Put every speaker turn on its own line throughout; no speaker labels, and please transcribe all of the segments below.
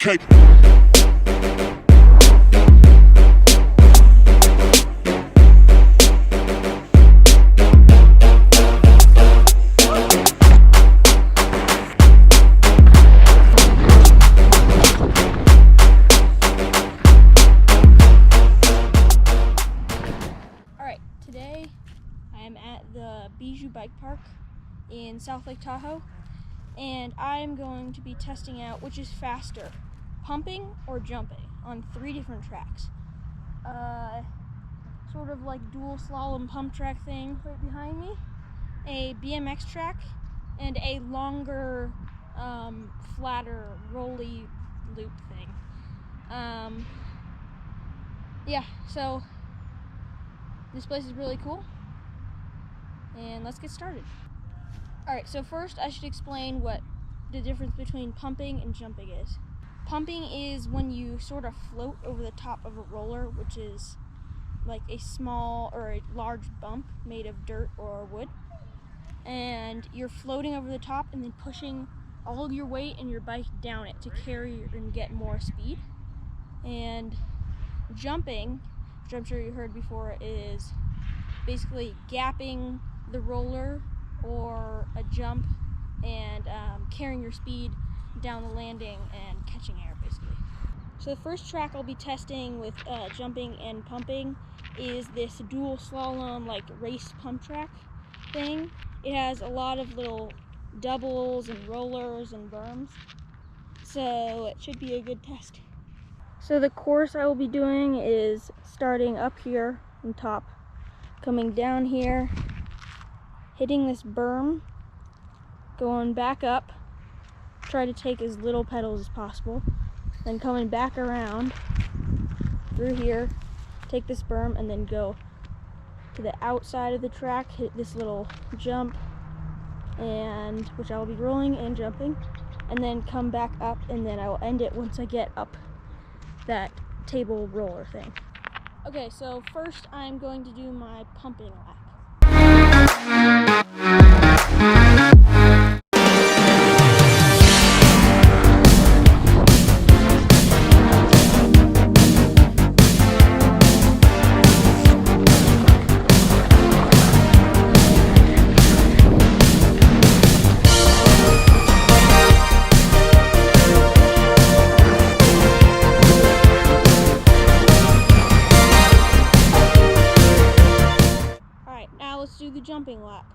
Okay.
Alright, today I am at the Bijou Bike Park in South Lake Tahoe, and I'm going to be testing out which is faster, pumping or jumping, on 3 different tracks. Sort of like dual slalom pump track thing right behind me, a BMX track, and a longer, flatter, rolly loop thing. Yeah, so this place is really cool, and let's get started. Alright, so first I should explain what the difference between pumping and jumping is. Pumping is when you sort of float over the top of a roller, which is like a small or a large bump made of dirt or wood. And you're floating over the top and then pushing all your weight and your bike down it to carry and get more speed. And jumping, which I'm sure you heard before, is basically gapping the roller or a jump and carrying your speed down the landing and catching air, basically. So the first track I'll be testing with jumping and pumping is this dual slalom, like race pump track thing. It has a lot of little doubles and rollers and berms, so it should be a good test. So the course I will be doing is starting up here on top, coming down here, hitting this berm, going back up, try to take as little pedals as possible, then coming back around through here, take this berm, and then go to the outside of the track, hit this little jump, and which I will be rolling and jumping, and then come back up, and then I will end it once I get up that table roller thing. Okay, so first I'm going to do my pumping lap. Now let's do the jumping lap.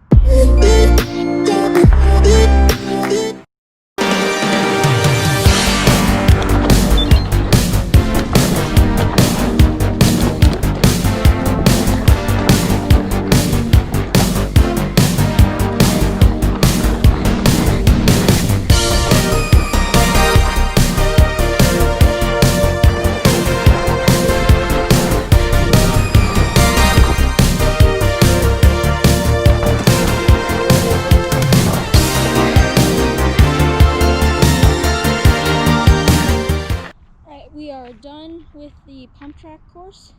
We are done with the pump track course.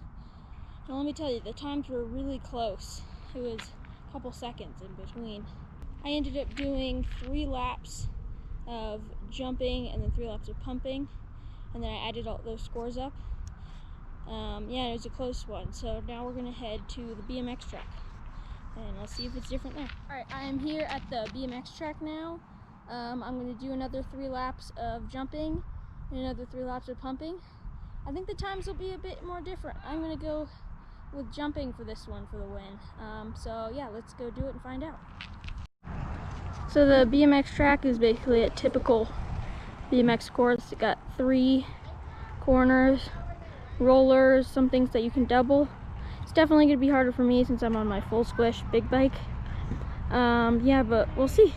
And let me tell you, the times were really close. It was a couple seconds in between. I ended up doing 3 laps of jumping and then 3 laps of pumping, and then I added all those scores up. Yeah, it was a close one. So now we're gonna head to the BMX track, and let's see if it's different there. Alright, I am here at the BMX track now. I'm gonna do another 3 laps of jumping and another 3 laps of pumping. I think the times will be a bit more different. I'm gonna go with jumping for this one for the win. So yeah, let's go do it and find out. So the BMX track is basically a typical BMX course. It got 3 corners, rollers, some things that you can double. It's definitely gonna be harder for me since I'm on my full squish big bike. Yeah, but we'll see.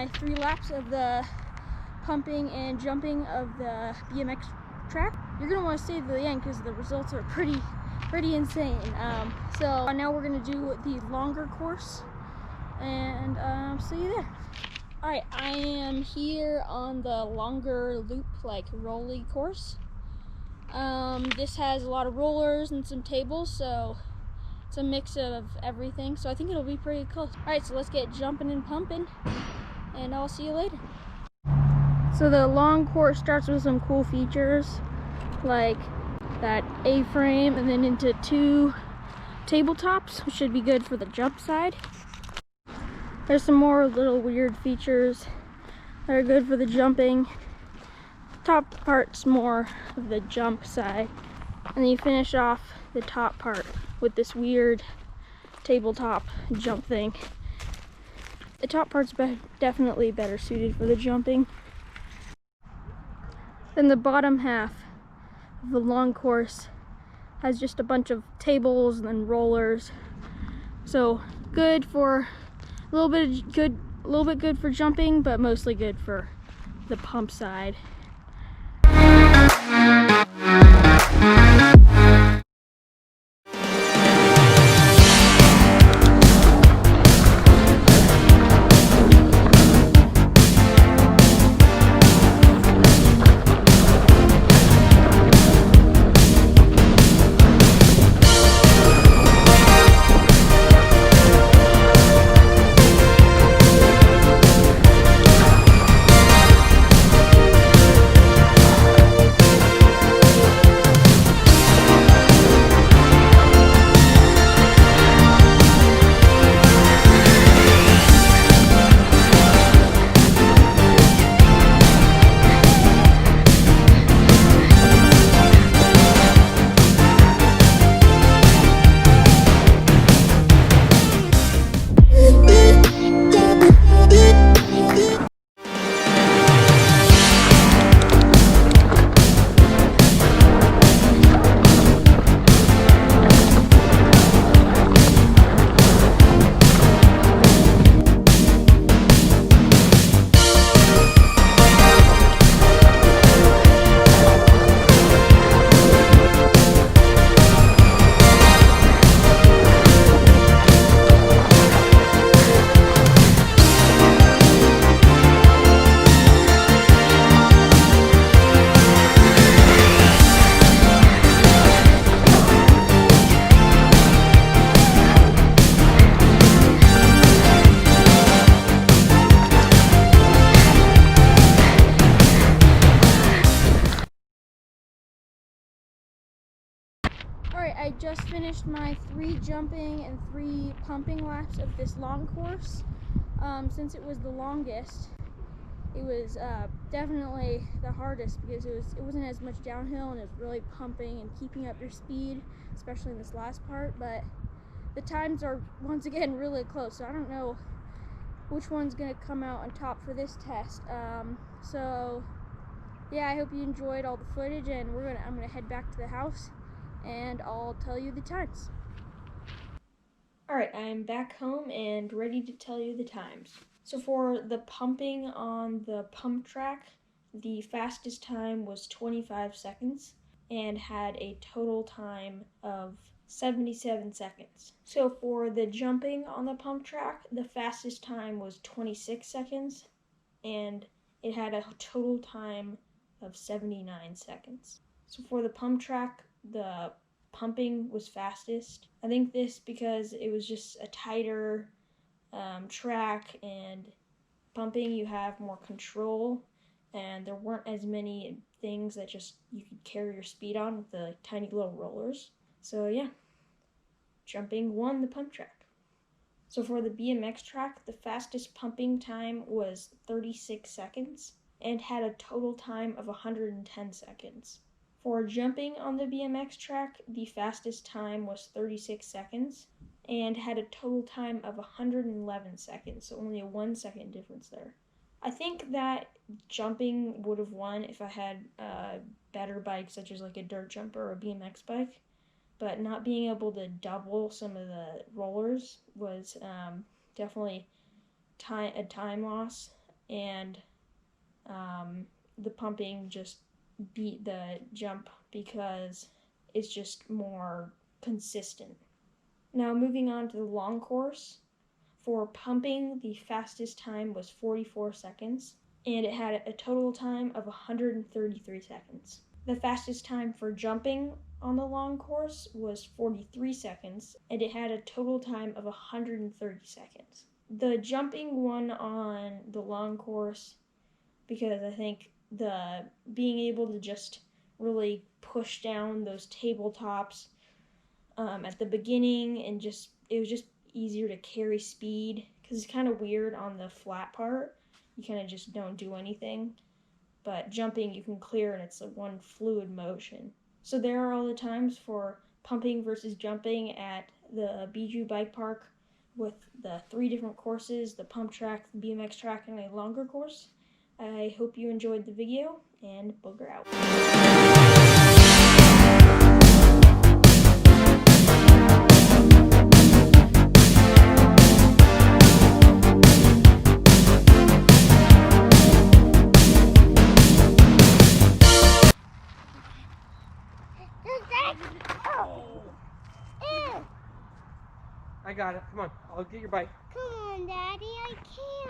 my 3 laps of the pumping and jumping of the BMX track. You're gonna want to stay to the end because the results are pretty insane. So now we're gonna do the longer course, and see you there. All right, I am here on the longer loop, like rolly course. This has a lot of rollers and some tables, so it's a mix of everything. So I think it'll be pretty close. All right, so let's get jumping and pumping, and I'll see you later. So the long course starts with some cool features, like that A-frame, and then into 2 tabletops, which should be good for the jump side. There's some more little weird features that are good for the jumping. Top part's more of the jump side, and then you finish off the top part with this weird tabletop jump thing. The top part's definitely better suited for the jumping. Then the bottom half of the long course has just a bunch of tables and then rollers. So good for a little bit good for jumping, but mostly good for the pump side. Alright, I just finished my 3 jumping and 3 pumping laps of this long course. Since it was the longest, it was definitely the hardest because it wasn't as much downhill, and it was really pumping and keeping up your speed, especially in this last part. But the times are once again really close, so I don't know which one's gonna come out on top for this test. So yeah, I hope you enjoyed all the footage, and I'm gonna head back to the house and I'll tell you the times. Alright, I'm back home and ready to tell you the times. So for the pumping on the pump track, the fastest time was 25 seconds and had a total time of 77 seconds. So for the jumping on the pump track, the fastest time was 26 seconds and it had a total time of 79 seconds. So for the pump track, the pumping was fastest. I think this because it was just a tighter track, and pumping you have more control, and there weren't as many things that just you could carry your speed on with the tiny little rollers. So yeah, jumping won the pump track. So for the BMX track, the fastest pumping time was 36 seconds and had a total time of 110 seconds. For jumping on the BMX track, the fastest time was 36 seconds and had a total time of 111 seconds, so only a 1 second difference there. I think that jumping would have won if I had a better bike, such as like a dirt jumper or a BMX bike, but not being able to double some of the rollers was definitely a time loss. and the pumping just beat the jump because it's just more consistent. Now moving on to the long course. For pumping, the fastest time was 44 seconds, and it had a total time of 133 seconds. The fastest time for jumping on the long course was 43 seconds, and it had a total time of 130 seconds. The jumping won on the long course because I think the being able to just really push down those tabletops at the beginning, and it was just easier to carry speed because it's kind of weird on the flat part. You kind of just don't do anything. But jumping, you can clear, and it's a one fluid motion. So there are all the times for pumping versus jumping at the Bijou Bike Park with the 3 different courses, the pump track, the BMX track, and a longer course. I hope you enjoyed the video, and booger out.
I got it. Come on. I'll get your bike.
Come on, Daddy. I can't.